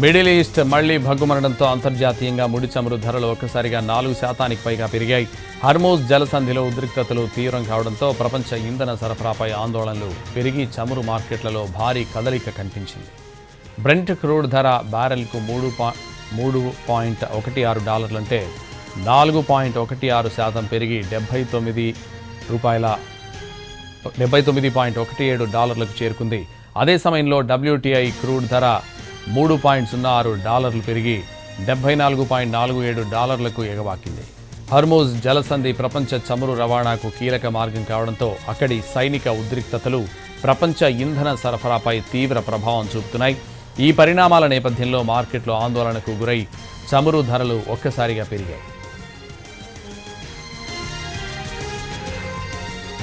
Middle east మళ్లీ భగ్గుమనడంతో అంతర్జాతీయంగా ముడి చమురు ధరలు ఒక్కసారిగా 4% పైగా పెరిగాయి. హర్మూజ్ జలసంధిలో ఉద్రిక్తతలు తీవ్రం కావడంతో ప్రపంచ ఇంధన సరఫరాపై ఆందోళనలు పెరిగి చమురు మార్కెట్లలో భారీ కదలిక కనిపించింది. బ్రెంట్ క్రూడ్ ధర బ్యారెల్కు $3.16 అంటే 4.16% పెరిగి $79.17కు చేరుకుంది. అదే సమయంలో WTI క్రూడ్ ధర $3.06 పెరిగి $74.47లకు ఎగబాకింది. హర్మూజ్ జలసంధి ప్రపంచ చమురు రవాణాకు కీలక మార్గం కావడంతో అక్కడి సైనిక ఉద్రిక్తతలు ప్రపంచ ఇంధన సరఫరాపై తీవ్ర ప్రభావం చూపుతున్నాయి. ఈ పరిణామాల నేపథ్యంలో మార్కెట్లో ఆందోళనకు గురై చమురు ధరలు ఒక్కసారిగా పెరిగాయి.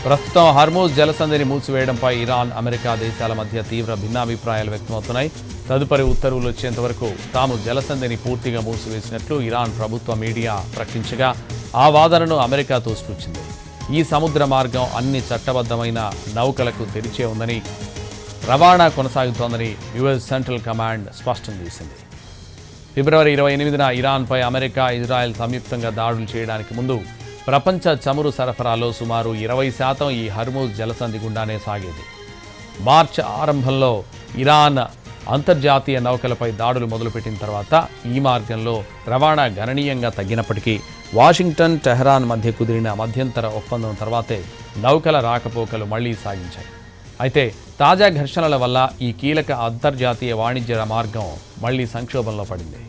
ప్రస్తుతం హర్మూజ్ జలసంధిని మూసివేయడంపై ఇరాన్, అమెరికా దేశాల మధ్య తీవ్ర భిన్నాభిప్రాయాలు వ్యక్తమవుతున్నాయి. తదుపరి ఉత్తర్వులు వచ్చేంత వరకు తాము జలసంధిని పూర్తిగా మూసివేసినట్లు ఇరాన్ ప్రభుత్వ మీడియా ప్రకటించగా ఆ వాదనను అమెరికా తోసిపుచ్చింది. ఈ సముద్ర మార్గం అన్ని చట్టబద్ధమైన నౌకలకు తెరిచే ఉందని, రవాణా కొనసాగుతోందని యుఎస్ సెంట్రల్ కమాండ్ స్పష్టం చేసింది. ఫిబ్రవరి 28న ఇరాన్పై అమెరికా, ఇజ్రాయెల్ సంయుక్తంగా దాడులు చేయడానికి ముందు ప్రపంచ చమురు సరఫరాలో సుమారు 20% ఈ హర్మూజ్ జలసంధి గుండానే సాగేది. మార్చి ఆరంభంలో ఇరాన్ అంతర్జాతీయ నౌకలపై దాడులు మొదలుపెట్టిన తర్వాత ఈ మార్గంలో రవాణా గణనీయంగా తగ్గినప్పటికీ వాషింగ్టన్, టెహరాన్ మధ్య కుదిరిన మధ్యంతర ఒప్పందం తర్వాతే నౌకల రాకపోకలు మళ్లీ సాగించాయి. అయితే తాజా ఘర్షణల వల్ల ఈ కీలక అంతర్జాతీయ వాణిజ్య మార్గం మళ్లీ సంక్షోభంలో పడింది.